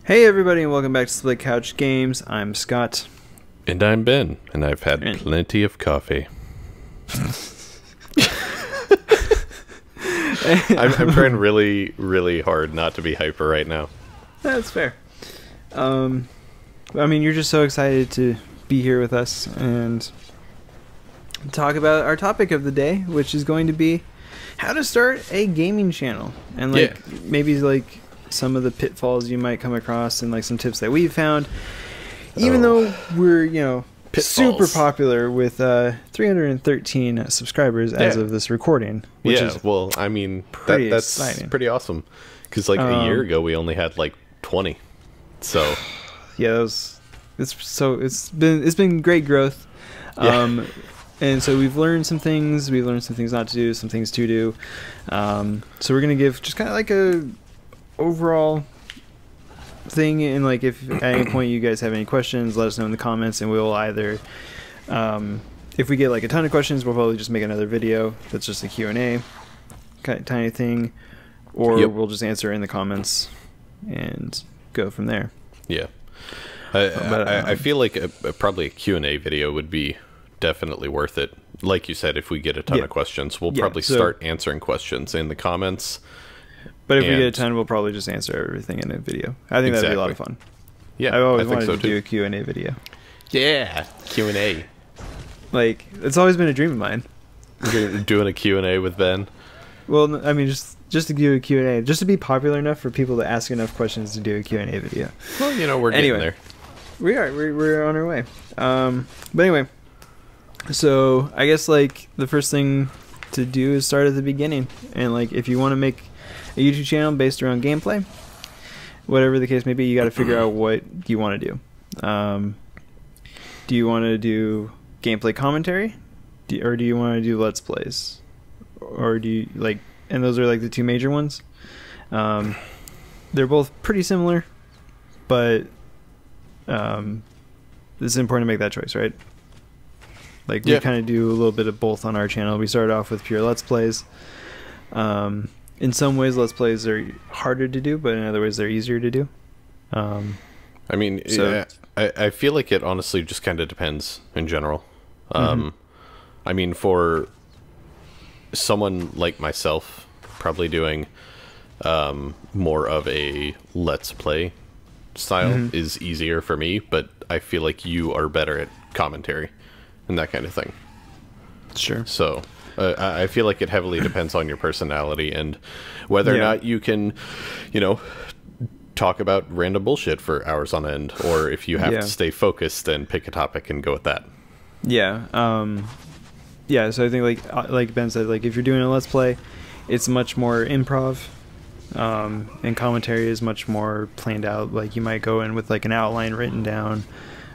Hey everybody, and welcome back to Split Couch Games. I'm Scott. And I'm Ben, and I've had plenty of coffee. I'm trying really, really hard not to be hyper right now. That's fair. I mean, you're just so excited to be here with us and talk about our topic of the day, which is going to be how to start a gaming channel. And maybe some of the pitfalls you might come across and some tips that we've found. Even though we're, super popular with 313 subscribers as of this recording. Which is well, I mean, that's exciting. Pretty awesome. Because a year ago we only had 20. So yeah, it's been great growth. And so we've learned some things. We've learned some things not to do, some things to do. So we're gonna give just kind of a overall thing, and if at any point you guys have any questions, let us know in the comments, and we'll either if we get a ton of questions, we'll probably just make another video that's just a Q&A tiny thing, or we'll just answer in the comments and go from there. I feel like probably a Q&A video would be definitely worth it. Like you said, if we get a ton of questions, we'll probably start answering questions in the comments. But if we get a ton, we'll probably just answer everything in a video. I think that'd be a lot of fun. Yeah, I've always wanted to do a Q&A video. Yeah, Q&A. It's always been a dream of mine. Doing a Q&A with Ben? Well, I mean, just to do a Q&A, just to be popular enough for people to ask enough questions to do a Q&A video. Well, we're getting there. We are. We're on our way. But anyway, so I guess the first thing to do is start at the beginning. And if you want to make a YouTube channel based around gameplay, whatever the case may be, you got to figure out what you want to do. Do you want to do gameplay commentary, or do you want to do let's plays, or do you and those are the two major ones. They're both pretty similar, but it's important to make that choice, right? We kind of do a little bit of both on our channel. We started off with pure let's plays. In some ways, let's plays are harder to do, but in other ways, they're easier to do. I mean, I feel like it honestly just kind of depends in general. I mean, for someone like myself, probably doing more of a let's play style is easier for me, but I feel like you are better at commentary and that kind of thing. Sure. So I feel like it heavily depends on your personality and whether or not you can, talk about random bullshit for hours on end, or if you have to stay focused and pick a topic and go with that. Yeah. So I think like Ben said, if you're doing a let's play, it's much more improv, and commentary is much more planned out. You might go in with an outline written down,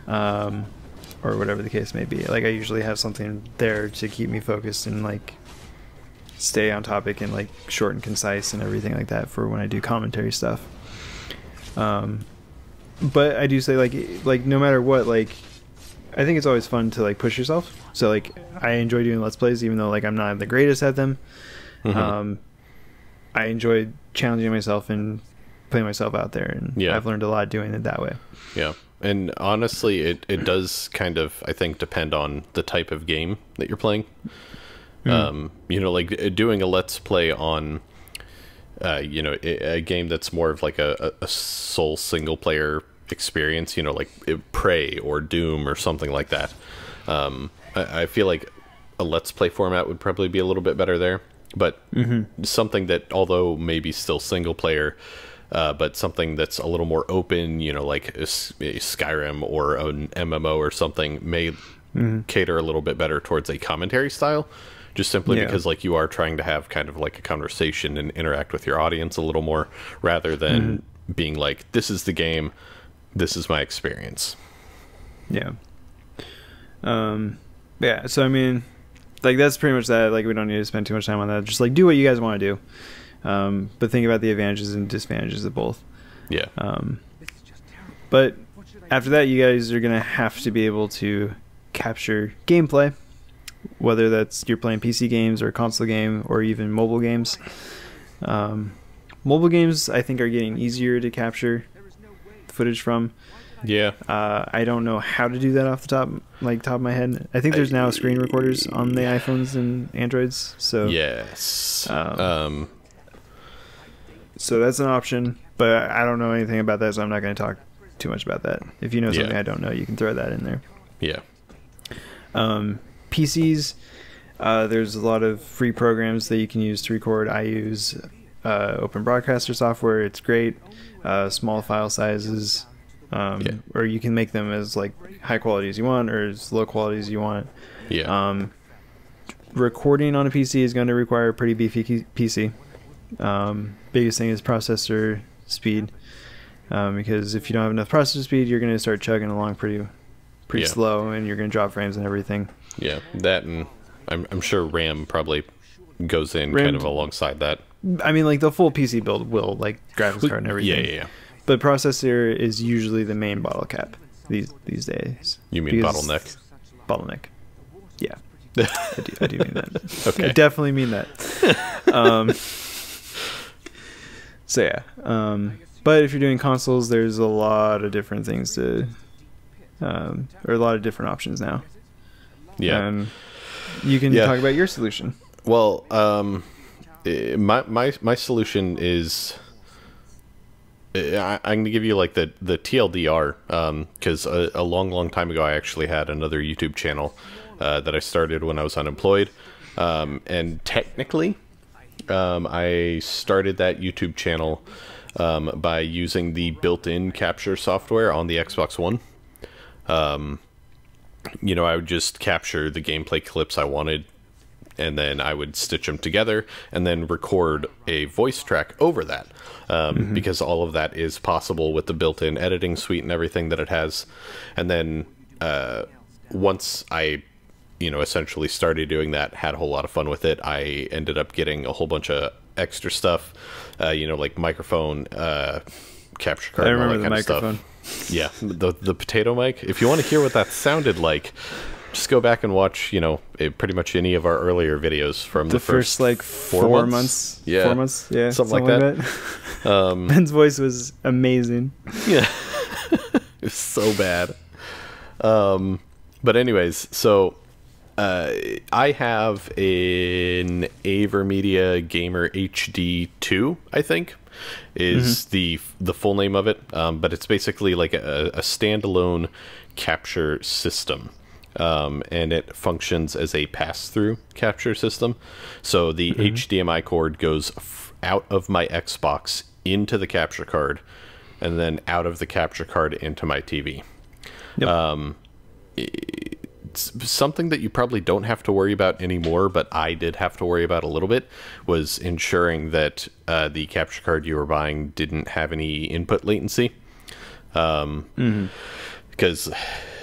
or whatever the case may be. I usually have something there to keep me focused and stay on topic and short and concise and everything like that for when I do commentary stuff. But I do say no matter what, I think it's always fun to push yourself. So I enjoy doing let's plays, even though I'm not the greatest at them. I enjoy challenging myself and putting myself out there, and I've learned a lot doing it that way. Yeah. And honestly, it does kind of, I think, depend on the type of game that you're playing. Doing a let's play on, a game that's more of a sole single player experience, Prey or Doom or something like that. I feel like a let's play format would probably be a little bit better there. But something that, although maybe still single player, but something that's a little more open, like a Skyrim or an MMO or something, may cater a little bit better towards a commentary style, just simply because you are trying to have kind of a conversation and interact with your audience a little more, rather than being this is the game, this is my experience. So I mean, that's pretty much that. We don't need to spend too much time on that. Just do what you guys want to do. But think about the advantages and disadvantages of both. But after that, you guys are going to have to be able to capture gameplay, whether that's you're playing PC games or a console game or even mobile games. Mobile games, I think, are getting easier to capture footage from. Yeah. I don't know how to do that off the top of my head. I think there's now screen recorders on the iPhones and Androids. So yes. So that's an option, but I don't know anything about that, so I'm not going to talk too much about that. If you know something I don't know, you can throw that in there. Yeah. PCs, there's a lot of free programs that you can use to record. I use Open Broadcaster software. It's great. Small file sizes. Or you can make them as like high quality as you want or as low quality as you want. Yeah. Recording on a PC is going to require a pretty beefy PC. Biggest thing is processor speed, because if you don't have enough processor speed, you're going to start chugging along pretty slow, and you're going to drop frames and everything. Yeah, that, and I'm sure RAM probably goes in kind of alongside that. I mean, like the full PC build will, like graphics card and everything. Yeah. But processor is usually the main bottle cap these days. You mean bottleneck? Bottleneck. Yeah. I do mean that. Okay. I definitely mean that. So yeah. But if you're doing consoles, there's a lot of different things to, or a lot of different options now. Yeah. You can talk about your solution. Well, my solution is, I'm going to give you like the TLDR, because a long time ago I actually had another YouTube channel that I started when I was unemployed, and technically I started that YouTube channel by using the built-in capture software on the Xbox One. You know, I would just capture the gameplay clips I wanted, and then I would stitch them together and then record a voice track over that, because all of that is possible with the built-in editing suite and everything that it has. And then once I, you know, essentially started doing that, had a whole lot of fun with it, I ended up getting a whole bunch of extra stuff, you know, like microphone, capture card, I remember and all that the kind microphone. of stuff. Yeah, the potato mic. If you want to hear what that sounded like, just go back and watch, you know, pretty much any of our earlier videos from the first like 4 months. Yeah. 4 months. Yeah. Something like that. Ben's voice was amazing. Yeah. It's so bad. But anyways, so I have an AverMedia Gamer HD2, I think, is the full name of it. But it's basically like a standalone capture system. And it functions as a pass-through capture system. So the HDMI cord goes out of my Xbox into the capture card, and then out of the capture card into my TV. Yep. It's something that you probably don't have to worry about anymore, but I did have to worry about a little bit, was ensuring that the capture card you were buying didn't have any input latency. Because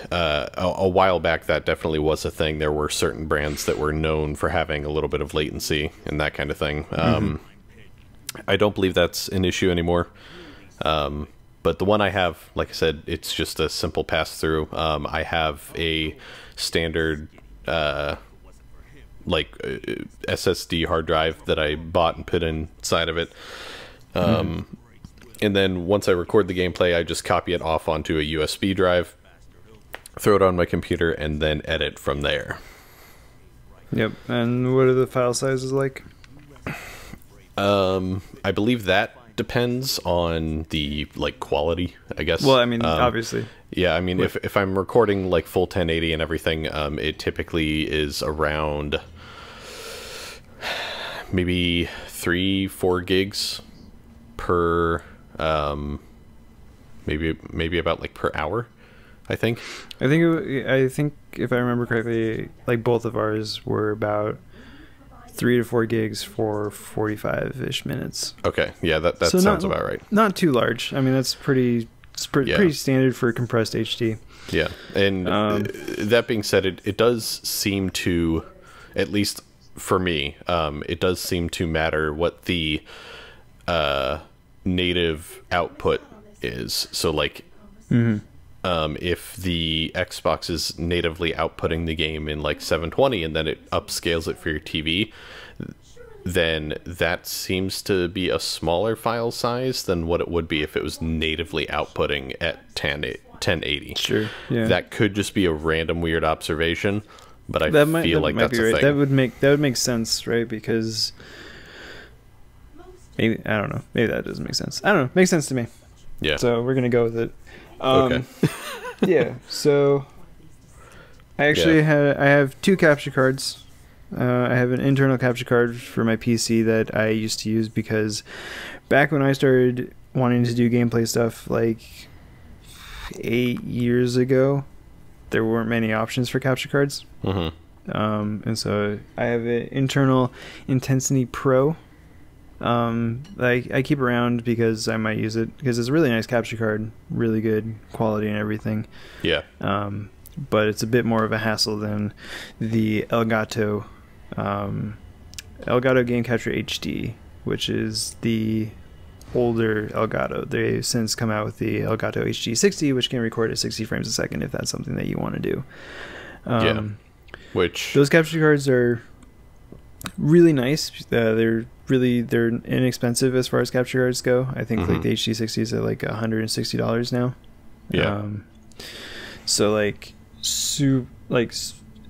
a while back that definitely was a thing. There were certain brands that were known for having a little bit of latency and that kind of thing. I don't believe that's an issue anymore. But the one I have, like I said, it's just a simple pass-through. I have a standard SSD hard drive that I bought and put inside of it. And then once I record the gameplay, I just copy it off onto a USB drive, throw it on my computer, and then edit from there. Yep. And what are the file sizes like? I believe that depends on the quality, I guess. Well, I mean, obviously. Yeah, I mean, if I'm recording like full 1080 and everything, it typically is around maybe 3-4 gigs per maybe about like per hour, I think. I think if I remember correctly, like both of ours were about 3 to 4 gigs for 45-ish minutes. Okay, yeah, that so sounds about right. Not too large. I mean, that's pretty standard for compressed HD. Yeah, and that being said, it does seem to, at least for me, it does seem to matter what the native output is. So like, if the Xbox is natively outputting the game in like 720 and then it upscales it for your TV, then that seems to be a smaller file size than what it would be if it was natively outputting at 1080. Sure. Yeah. That could just be a random weird observation, but I feel like might that's be a right. thing. That would make sense, right? Because maybe, I don't know. Maybe that doesn't make sense. I don't know. Makes sense to me. Yeah. So we're gonna go with it. Okay. Yeah. So I actually I have two capture cards. I have an internal capture card for my PC that I used to use because back when I started wanting to do gameplay stuff like 8 years ago, there weren't many options for capture cards. And so I have an internal Intensity Pro. I keep around because I might use it because it's a really nice capture card, really good quality and everything. Yeah. But it's a bit more of a hassle than the Elgato Game Capture HD, which is the older Elgato. They've since come out with the Elgato HD 60, which can record at 60 frames a second if that's something that you want to do. Which those capture cards are really nice. They're inexpensive as far as capture cards go. I think like the HD 60s are like $160 now. Yeah. So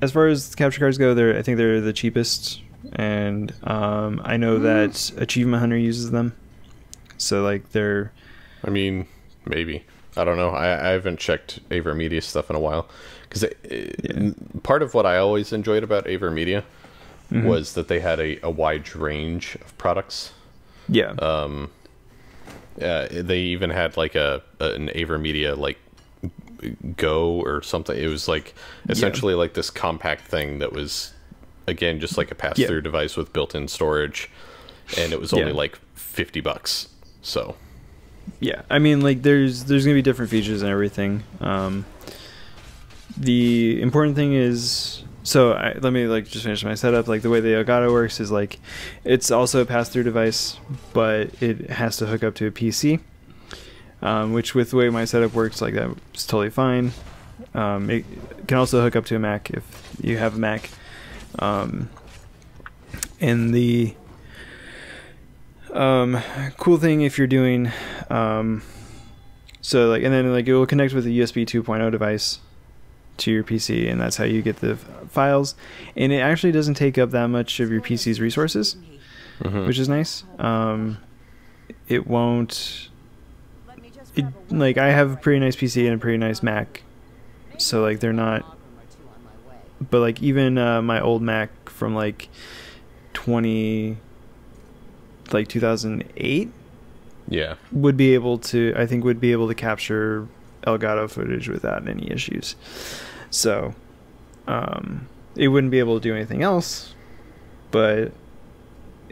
as far as capture cards go, I think they're the cheapest, and I know that Achievement Hunter uses them. So they're. I mean, maybe. I don't know. I haven't checked AverMedia stuff in a while because part of what I always enjoyed about AverMedia was that they had a wide range of products. Yeah. They even had like an AverMedia Go or something. It was essentially like this compact thing that was again just like a pass-through device with built-in storage, and it was only like $50. So yeah, I mean there's gonna be different features and everything. The important thing is, let me just finish my setup. The way the Elgato works is it's also a pass-through device, but it has to hook up to a PC. Which with the way my setup works, that's totally fine. It can also hook up to a Mac if you have a Mac. And the cool thing if you're doing, and then it will connect with a USB 2.0 device to your PC, and that's how you get the files. And it actually doesn't take up that much of your PC's resources, which is nice. It won't. I have a pretty nice PC and a pretty nice Mac, so they're not. But even my old Mac from 2008, would be able to capture Elgato footage without any issues. So, it wouldn't be able to do anything else, but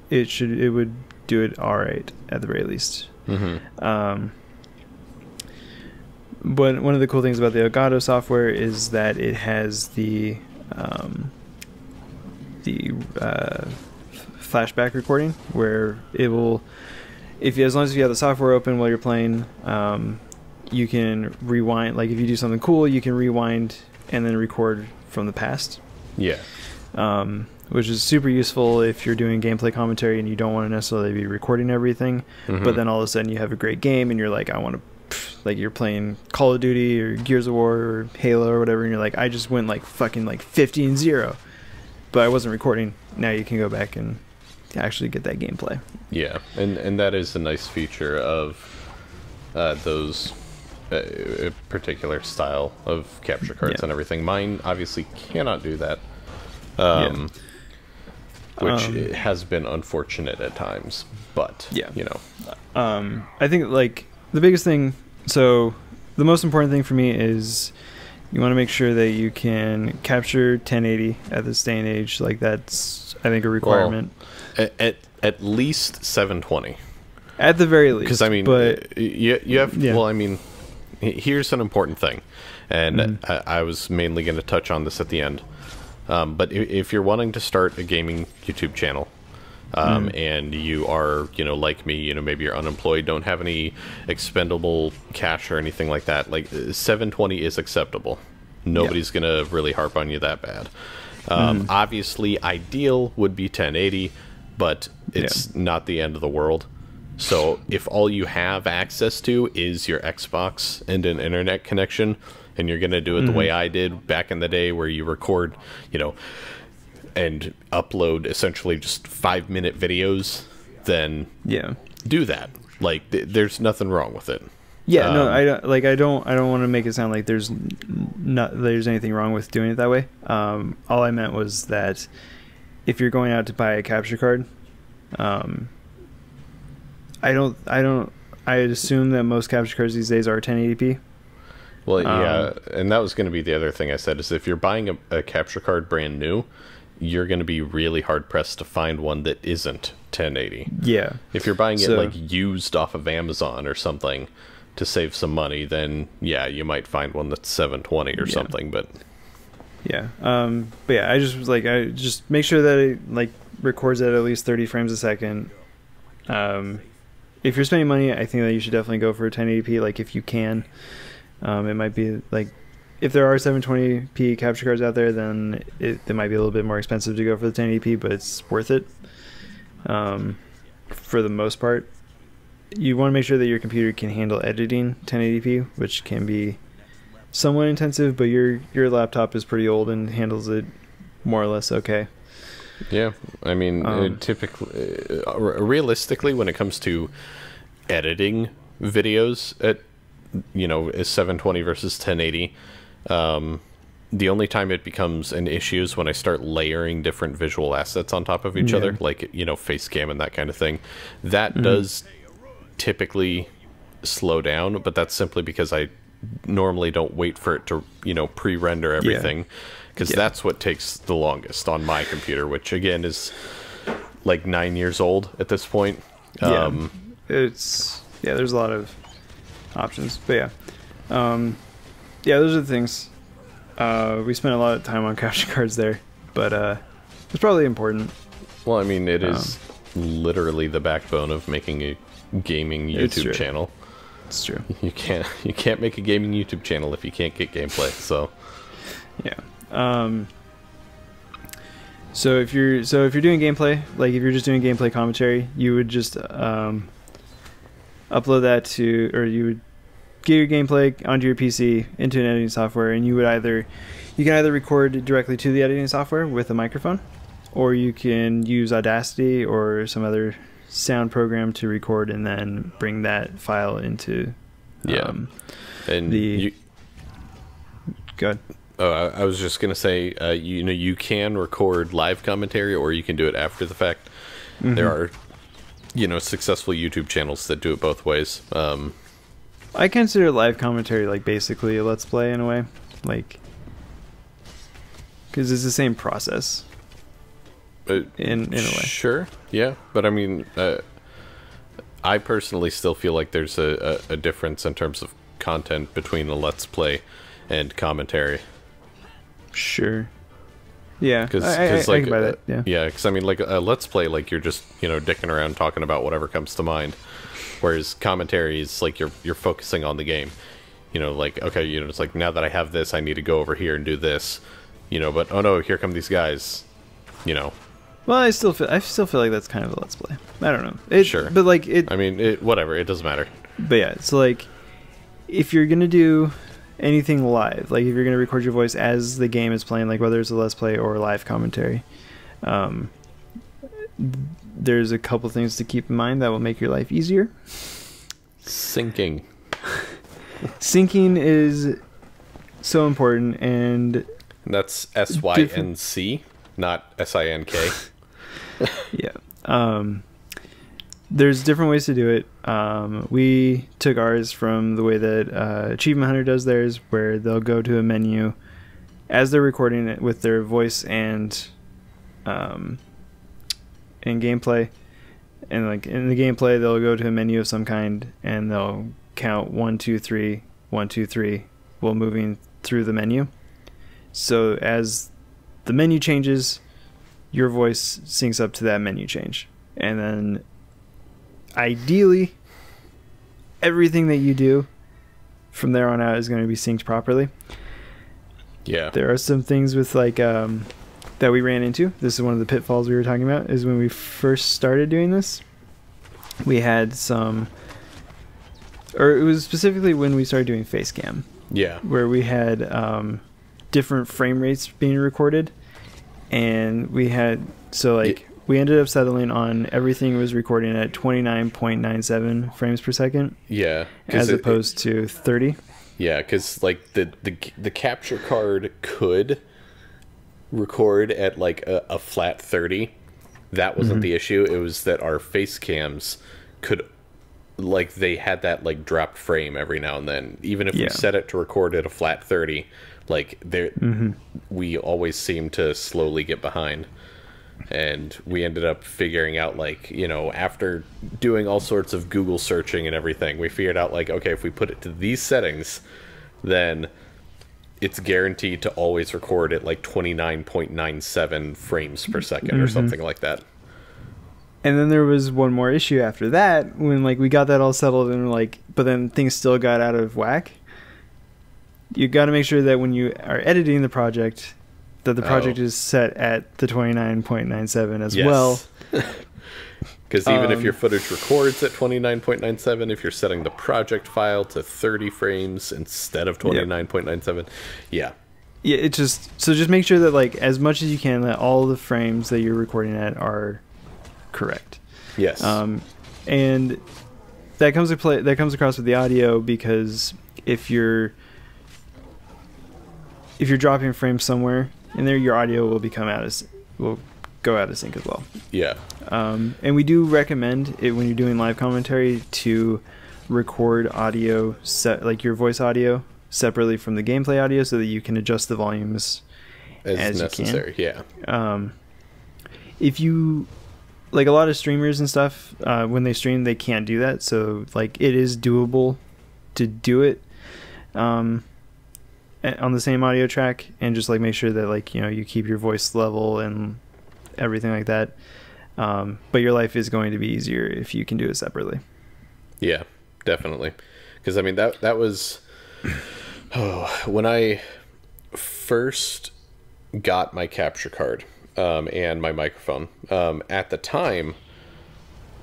it would do it all right at the very least. But one of the cool things about the Elgato software is that it has the flashback recording, where it will, as long as you have the software open while you're playing, you can rewind. If you do something cool, you can rewind and then record from the past. Yeah. Which is super useful if you're doing gameplay commentary and you don't want to necessarily be recording everything, but then all of a sudden you have a great game and you're I want to. You're playing Call of Duty or Gears of War or Halo or whatever, and you're I just went fucking 15-0, but I wasn't recording. Now you can go back and actually get that gameplay. Yeah, and that is a nice feature of those particular style of capture cards and everything. Mine obviously cannot do that, which has been unfortunate at times, but I think the biggest thing, so the most important thing for me is you want to make sure that you can capture 1080 at this day and age. That's, I think, a requirement. Well, at least 720. At the very least. Because, I mean, but, you have, well, I mean, here's an important thing. And I was mainly going to touch on this at the end. But if you're wanting to start a gaming YouTube channel, and you are, like me, maybe you're unemployed, don't have any expendable cash or anything like that, 720 is acceptable. Nobody's going to really harp on you that bad. Obviously, ideal would be 1080, but it's not the end of the world. So if all you have access to is your Xbox and an internet connection, and you're going to do it the way I did back in the day, where you record, and upload essentially just 5-minute videos, then do that. Like, there's nothing wrong with it. Yeah, no, I don't want to make it sound like there's anything wrong with doing it that way. All I meant was that if you're going out to buy a capture card, I'd assume that most capture cards these days are 1080p. Well, yeah, and that was going to be the other thing I said, is if you're buying a capture card brand new, you're going to be really hard pressed to find one that isn't 1080. Yeah. If you're buying it like used off of Amazon or something to save some money, then yeah, you might find one that's 720 or something. But I just make sure that it like records at least 30 frames a second. If you're spending money, I think that you should definitely go for 1080p. Like, if you can, it might be like, if there are 720p capture cards out there, then it might be a little bit more expensive to go for the 1080p, but it's worth it. For the most part, you want to make sure that your computer can handle editing 1080p, which can be somewhat intensive, but your laptop is pretty old and handles it more or less okay. Yeah, I mean, typically, realistically, when it comes to editing videos at, is 720 versus 1080, the only time it becomes an issue is when I start layering different visual assets on top of each other, like, face cam and that kind of thing. That does typically slow down, but that's simply because I normally don't wait for it to, pre-render everything, because that's what takes the longest on my computer, which again is like 9 years old at this point. There's a lot of options, but those are the things. We spent a lot of time on capture cards there, but it's probably important. Well, I mean, it is literally the backbone of making a gaming YouTube channel. It's true. You can't make a gaming YouTube channel if you can't get gameplay. So so if you're doing gameplay, like if you're just doing gameplay commentary, you would just upload that to, or you would get your gameplay onto your PC into an editing software, and you can either record directly to the editing software with a microphone, or you can use Audacity or some other sound program to record and then bring that file into and go ahead. Oh, I was just gonna say, you can record live commentary, or you can do it after the fact. There are, successful YouTube channels that do it both ways. I consider live commentary like basically a let's play in a way, like, because it's the same process. In a way, sure, yeah, but I mean, I personally still feel like there's a difference in terms of content between a let's play and commentary. Sure. Yeah, because I can buy that. Yeah, because I mean, like a let's play, like you're just dicking around talking about whatever comes to mind, whereas commentary is like you're focusing on the game. Like, okay, it's like, now that I have this, I need to go over here and do this. But oh no, here come these guys. Well, I still feel like that's kind of a let's play. I don't know. Sure, but like it. I mean, whatever. It doesn't matter. But yeah, so like, if you're gonna do anything live, like if you're gonna record your voice as the game is playing, like whether it's a let's play or live commentary, there's a couple things to keep in mind that will make your life easier. Syncing is so important, and that's SYNC, not SINK. Yeah. There's different ways to do it. We took ours from the way that Achievement Hunter does theirs, where they'll go to a menu as they're recording it with their voice and gameplay. And like in the gameplay, they'll go to a menu of some kind and they'll count 1, 2, 3, 1, 2, 3 while moving through the menu. So as the menu changes, your voice syncs up to that menu change. And then ideally, everything that you do from there on out is going to be synced properly. Yeah. There are some things with like that we ran into, this is one of the pitfalls we were talking about, is when we first started doing this, we had some, or it was specifically when we started doing face cam. Yeah. Where we had different frame rates being recorded, and we had, so like, we ended up settling on everything was recording at 29.97 frames per second. Yeah. As opposed to 30. Yeah, because like the capture card could record at like a flat 30. That wasn't the issue. It was that our face cams could, like, they had that like dropped frame every now and then. Even if we set it to record at a flat 30, like there, we always seemed to slowly get behind. And we ended up figuring out, like, you know, after doing all sorts of Google searching and everything, we figured out, like, okay, if we put it to these settings, then it's guaranteed to always record at like 29.97 frames per second or something like that. And then there was one more issue after that, when like we got that all settled and like, but then things still got out of whack. You got to make sure that when you are editing the project, that the project is set at the 29.97 as well. Because even if your footage records at 29.97, if you're setting the project file to 30 frames instead of 29.97, yeah, it just make sure that, like, as much as you can, that all the frames that you're recording at are correct. Yes. And that comes across with the audio, because if you're dropping frames somewhere in there, your audio will go out of sync as well. Yeah. And we do recommend it when you're doing live commentary to record audio like your voice audio separately from the gameplay audio, so that you can adjust the volumes as necessary. You can. Yeah. If you, like, a lot of streamers and stuff, when they stream, they can't do that. So like, it is doable to do it on the same audio track, and just like make sure that, like, you know, you keep your voice level and everything like that. But your life is going to be easier if you can do it separately. Yeah, definitely. Because I mean, that was when I first got my capture card and my microphone. At the time,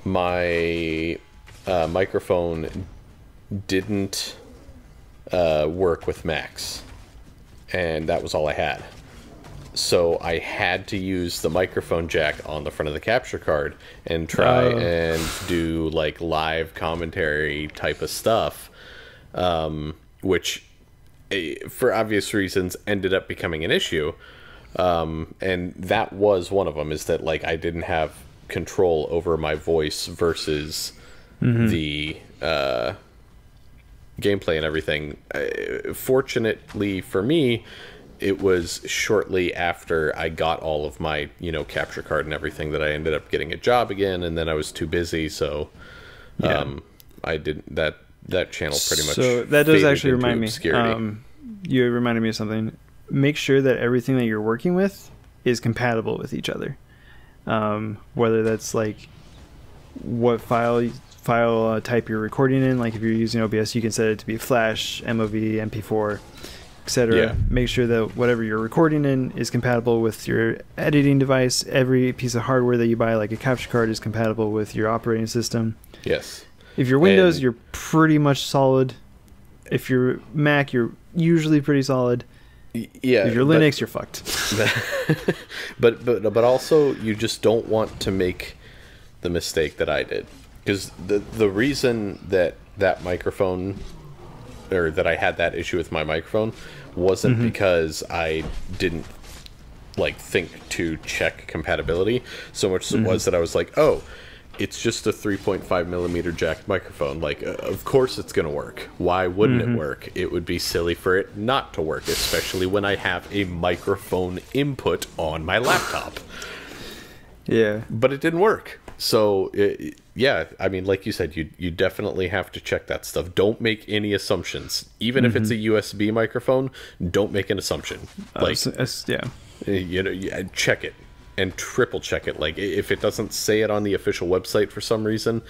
my microphone didn't work with Max, and that was all I had. So I had to use the microphone jack on the front of the capture card and try and do like live commentary type of stuff, which for obvious reasons ended up becoming an issue. And that was one of them, is that, like, I didn't have control over my voice versus the gameplay and everything. Fortunately for me, it was shortly after I got all of my, you know, capture card and everything that I ended up getting a job again, and then I was too busy, so I didn't, that channel pretty much. So that does actually remind me. Obscurity. You reminded me of something. Make sure that everything that you're working with is compatible with each other. Whether that's like what file type you're recording in. Like if you're using OBS, you can set it to be Flash, MOV, MP4, etc. Yeah. Make sure that whatever you're recording in is compatible with your editing device. Every piece of hardware that you buy, like a capture card, is compatible with your operating system. Yes. If you're Windows, you're pretty much solid. If you're Mac, you're usually pretty solid. Yeah. If you're Linux, you're fucked. but also, you just don't want to make the mistake that I did, because the reason that microphone, or that I had that issue with my microphone, wasn't because I didn't like think to check compatibility so much as it was that I was like, oh, it's just a 3.5 millimeter jack microphone, like of course it's gonna work. Why wouldn't it work? It would be silly for it not to work, especially when I have a microphone input on my laptop. Yeah, but it didn't work. So yeah, I mean, like you said, you definitely have to check that stuff. Don't make any assumptions. Even if it's a USB microphone, don't make an assumption. Like, you know, check it and triple check it. Like, if it doesn't say it on the official website for some reason,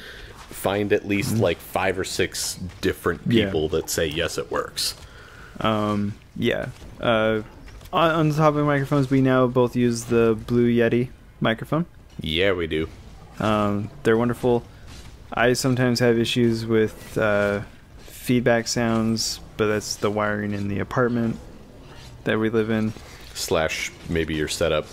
find at least like 5 or 6 different people that say yes, it works. On on the topic of microphones, we now both use the Blue Yeti microphone. Yeah, we do. They're wonderful. I sometimes have issues with feedback sounds, but that's the wiring in the apartment that we live in. / maybe your setup.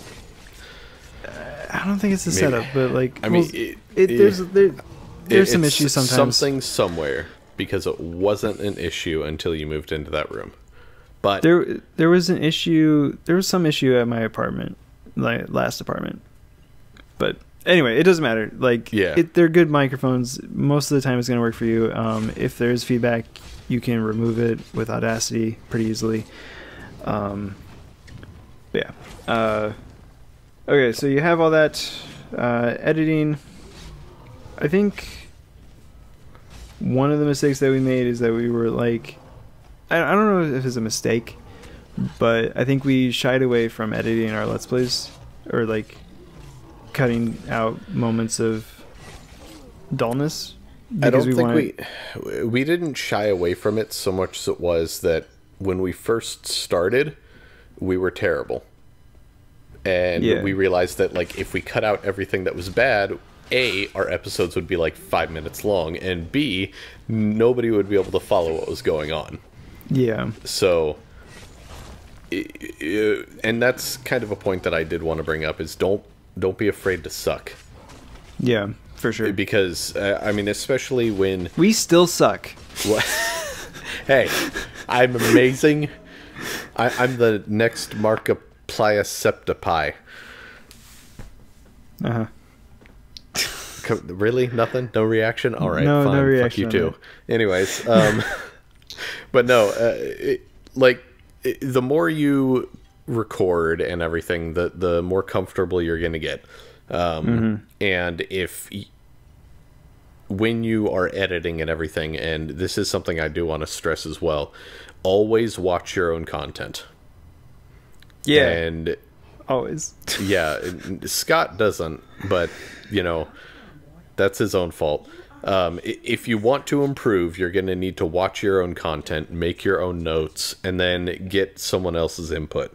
I don't think it's the setup, but like, I mean, there's some issues sometimes. Something somewhere, because it wasn't an issue until you moved into that room. But there was an issue. There was some issue at my apartment, like last apartment. But anyway, it doesn't matter. Like, they're good microphones. Most of the time, it's going to work for you. If there's feedback, you can remove it with Audacity pretty easily. Yeah. Okay, so you have all that editing. I think one of the mistakes that we made is that we were like, I don't know if it's a mistake, but I think we shied away from editing our Let's Plays, or like cutting out moments of dullness. I don't think we didn't shy away from it so much as it was that when we first started, we were terrible. And we realized that, like, if we cut out everything that was bad, A, our episodes would be like 5 minutes long, and B, nobody would be able to follow what was going on. Yeah. So, and that's kind of a point that I did want to bring up, is don't be afraid to suck. Yeah, for sure. Because, I mean, especially when... We still suck. What? Hey, I'm amazing. I'm the next Markiplier Septipi. Uh-huh. Really? Nothing? No reaction? All right, no, fine. No reaction. Fuck you too. Anyways, but no, the more you record and everything, the more comfortable you're going to get. And when you are editing and everything, and this is something I do want to stress as well, always watch your own content. Yeah. And always. Yeah, Scott doesn't, but you know, that's his own fault. If you want to improve, you're going to need to watch your own content, make your own notes, and then get someone else's input.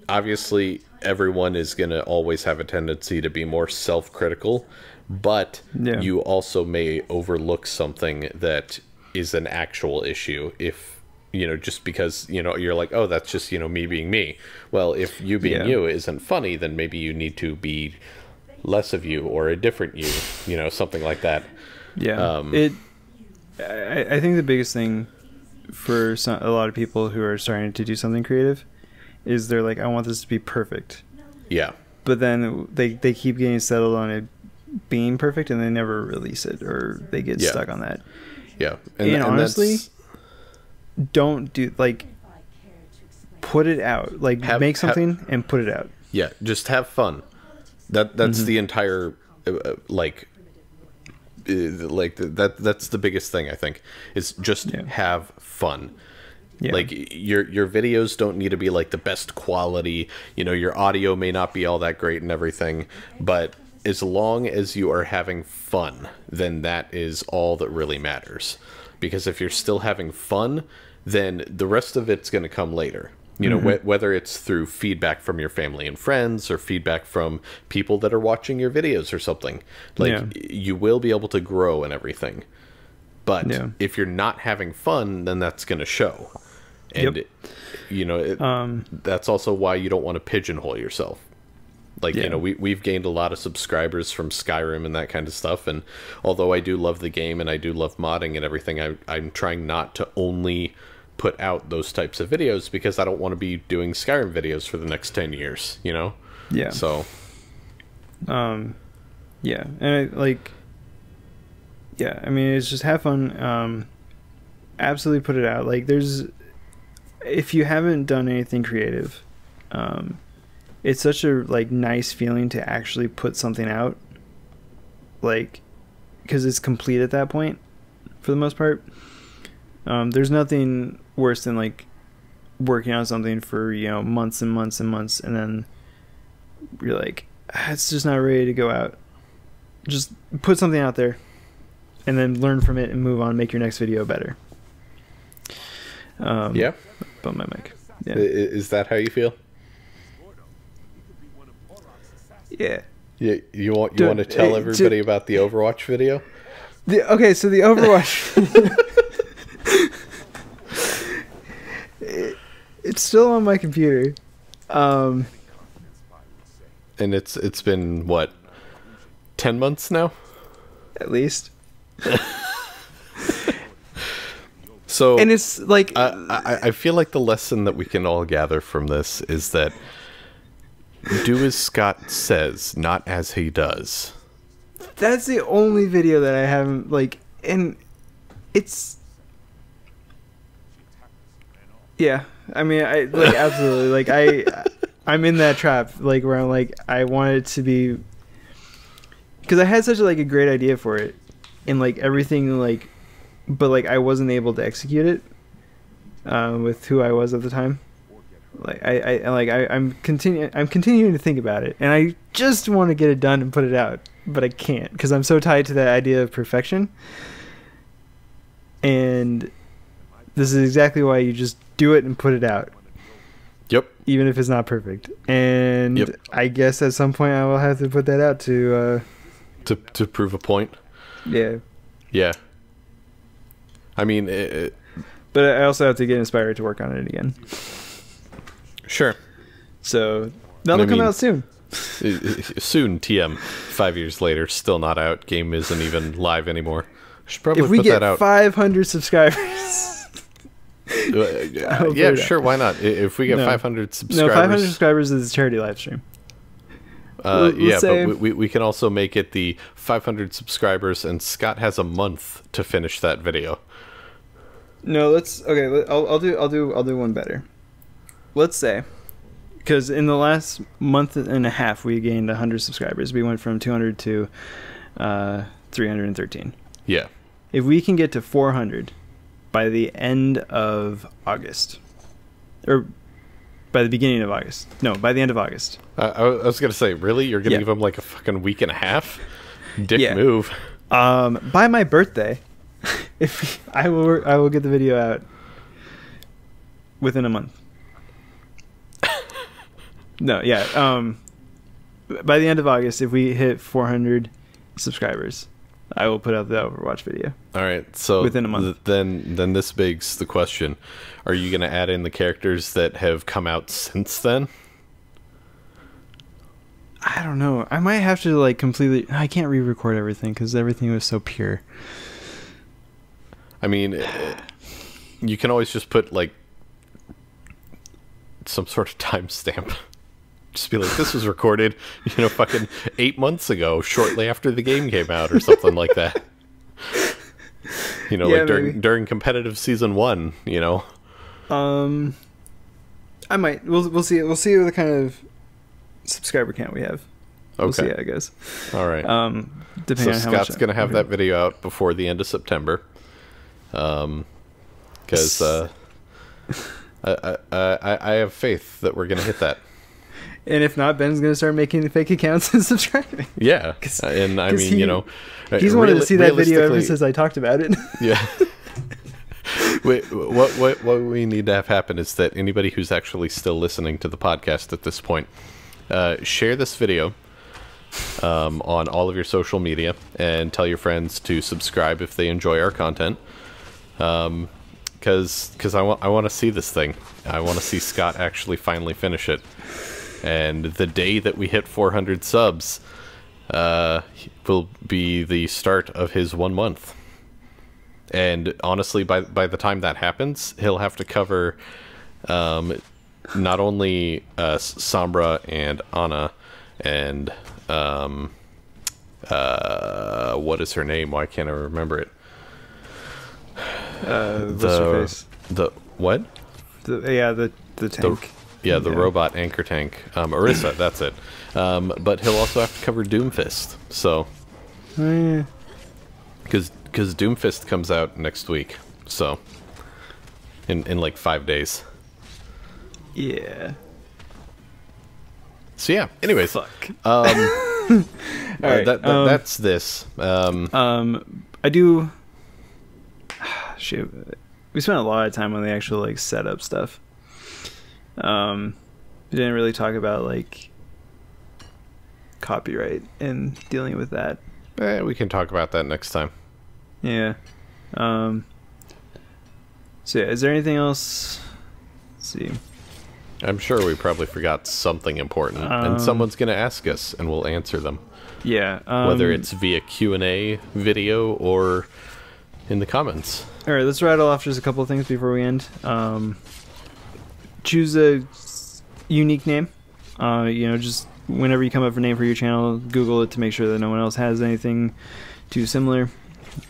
Obviously, everyone is going to always have a tendency to be more self-critical, but you also may overlook something that is an actual issue if, you know, just because, you know, you're like, oh, that's just, you know, me being me. Well, if you being you isn't funny, then maybe you need to be less of you or a different you know, something like that. Yeah. I think the biggest thing for a lot of people who are starting to do something creative is they're like, I want this to be perfect. Yeah. But then they keep getting settled on it being perfect, and they never release it, or they get stuck on that. Yeah. And honestly, don't do, like, put it out. Like, make something and put it out. Yeah, just have fun. That's the entire that's the biggest thing, I think, is just have fun. Yeah. Like, your videos don't need to be like the best quality. You know, your audio may not be all that great and everything, but as long as you are having fun, then that is all that really matters. Because if you're still having fun, then the rest of it's going to come later. You know, whether it's through feedback from your family and friends, or feedback from people that are watching your videos or something. Like, you will be able to grow and everything. But if you're not having fun, then that's going to show. And, you know, that's also why you don't want to pigeonhole yourself. Like, you know, we've gained a lot of subscribers from Skyrim and that kind of stuff. And although I do love the game and I do love modding and everything, I'm trying not to only put out those types of videos, because I don't want to be doing Skyrim videos for the next 10 years, you know? Yeah. So. And I mean, it's just have fun. Absolutely put it out. Like, if you haven't done anything creative, it's such a, like, nice feeling to actually put something out, like, because it's complete at that point for the most part. There's nothing worse than, like, working on something for, you know, months and months and months, and then you're like, it's just not ready to go out. Just put something out there and then learn from it and move on, make your next video better. But my mic. Yeah. Is that how you feel? Yeah. You want to tell everybody about the Overwatch video? Okay, so the Overwatch. It's still on my computer. And it's been what, 10 months now? At least. So, and it's like I feel like the lesson that we can all gather from this is that do as Scott says, not as he does. That's the only video that I haven't and it's yeah. I mean, I absolutely I'm in that trap where I'm I want it to be, because I had such a great idea for it and everything but I wasn't able to execute it with who I was at the time. I'm continuing to think about it, and I just want to get it done and put it out, but I can't because I'm so tied to that idea of perfection. And this is exactly why you just do it and put it out. Yep. Even if it's not perfect. And yep. I guess at some point I will have to put that out to prove a point. Yeah. Yeah. I mean, but I also have to get inspired to work on it again. Sure. So that'll come out soon. Soon, TM. 5 years later, still not out. Game isn't even live anymore. Should probably if we put get that out. 500 subscribers. Yeah, sure. Why not? If we get 500 subscribers. No, 500 subscribers is a charity live stream. Yeah, but we can also make it the 500 subscribers, and Scott has a month to finish that video. No, I'll do one better. Let's say, because in the last month and a half we gained 100 subscribers. We went from 200 to 313. Yeah. If we can get to 400 by the end of August, or by the beginning of August. No, by the end of August. I was gonna say, really? You're gonna give him a fucking week and a half? Dick move. By my birthday, I will get the video out within a month. No, yeah. By the end of August, if we hit 400 subscribers, I will put out the Overwatch video. All right, so within a month. Then this begs the question: are you going to add in the characters that have come out since then? I don't know. I might have to completely. I can't re-record everything because everything was so pure. I mean, you can always just put some sort of timestamp. Just be like, this was recorded, fucking 8 months ago, shortly after the game came out, or something like that. During competitive season 1. I might. We'll see. We'll see what kind of subscriber count we have. We'll see how it goes. All right. Depending on how much Scott's gonna have that video out before the end of September. Because I have faith that we're gonna hit that. And if not, Ben's going to start making fake accounts and subscriing. Yeah. And I mean, he's wanted to see that video ever since I talked about it. Yeah. Wait, what we need to have happen is that anybody who's actually still listening to the podcast at this point, share this video on all of your social media and tell your friends to subscribe if they enjoy our content. Because I want to see this thing. I want to see Scott actually finally finish it. And the day that we hit 400 subs will be the start of his 1 month. And honestly, by the time that happens, he'll have to cover not only Sombra and Ana and what is her name? Why can't I remember it? The what? The tank. The robot anchor tank. Orisa, that's it. But he'll also have to cover Doomfist. So, because Doomfist comes out next week. So, in 5 days. Yeah. So yeah. Anyways, fuck. All right. That's this. I do. Shoot, we spent a lot of time on the actual setup stuff. We didn't really talk about like copyright and dealing with that. We can talk about that next time. Yeah. So yeah, is there anything else? Let's see. I'm sure we probably forgot something important, and someone's going to ask us, and we'll answer them. Yeah. Whether it's via Q&A video or in the comments. All right, let's rattle off just a couple of things before we end. Choose a unique name. Just whenever you come up with a name for your channel, Google it to make sure that no one else has anything too similar.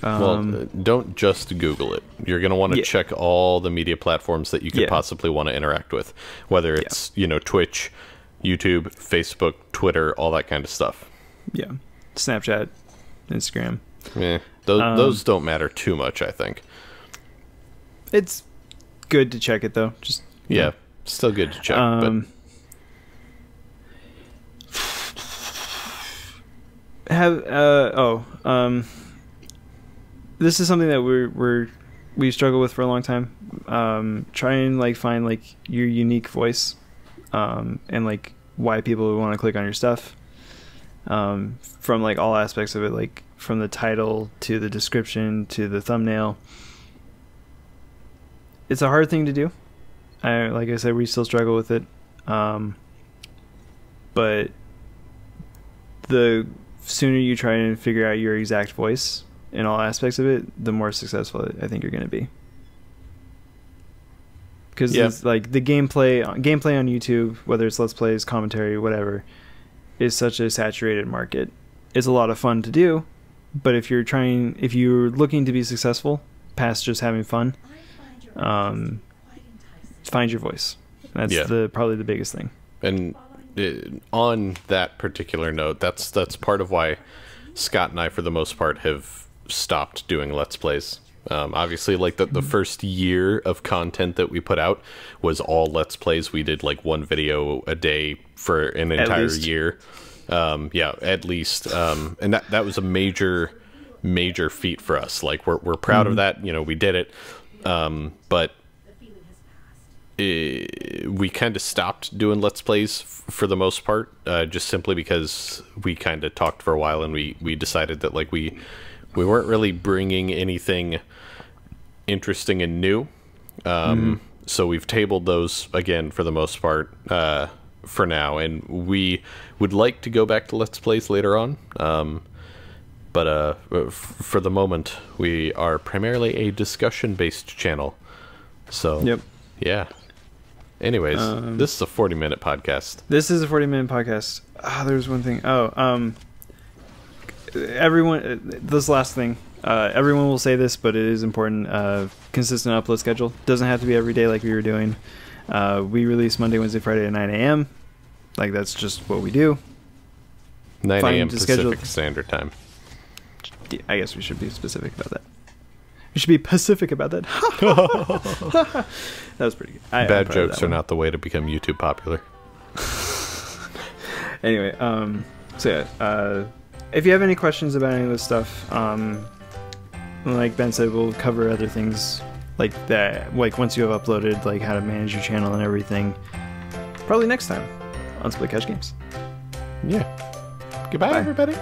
Don't just Google it. You're going to want to check all the media platforms that you could possibly want to interact with, whether it's Twitch, YouTube, Facebook, Twitter, all that kind of stuff. Yeah, Snapchat, Instagram. Yeah, those don't matter too much, I think. It's good to check it though. Just still good to check. But this is something that we struggle with for a long time. Try and like find like your unique voice, and like why people would want to click on your stuff. From like all aspects of it, like from the title to the description to the thumbnail. It's a hard thing to do. Like I said, we still struggle with it. But the sooner you try and figure out your exact voice in all aspects of it, the more successful I think you're going to be. Because it's like the gameplay on YouTube, whether it's Let's Plays, commentary, whatever, is such a saturated market. It's a lot of fun to do, but if you're looking to be successful past just having fun, find your voice. That's probably the biggest thing. And on that particular note, that's part of why Scott and I, for the most part, have stopped doing Let's Plays. Obviously, like the first year of content that we put out was all Let's Plays. We did like one video a day for an entire year. At least. And that was a major feat for us. Like we're proud of that. We did it. But we kind of stopped doing Let's Plays for the most part, just simply because we kind of talked for a while and we decided that like we weren't really bringing anything interesting and new. So we've tabled those again for the most part for now, and we would like to go back to Let's Plays later on. But for the moment, we are primarily a discussion-based channel. So, yeah. Anyways, this is a 40-minute podcast. This is a 40-minute podcast. There's one thing. Everyone, this last thing. Everyone will say this, but it is important. Consistent upload schedule. Doesn't have to be every day like we were doing. We release Monday, Wednesday, Friday at 9 a.m. Like, that's just what we do. 9 a.m. Pacific Standard Time. I guess we should be specific about that. We should be Pacific about that. That was pretty good. Bad jokes are not the way to become YouTube popular. Anyway, if you have any questions about any of this stuff, like Ben said, we'll cover other things like that, like once you have uploaded, like how to manage your channel and everything, probably next time on Split Catch Games. Yeah. Goodbye, everybody.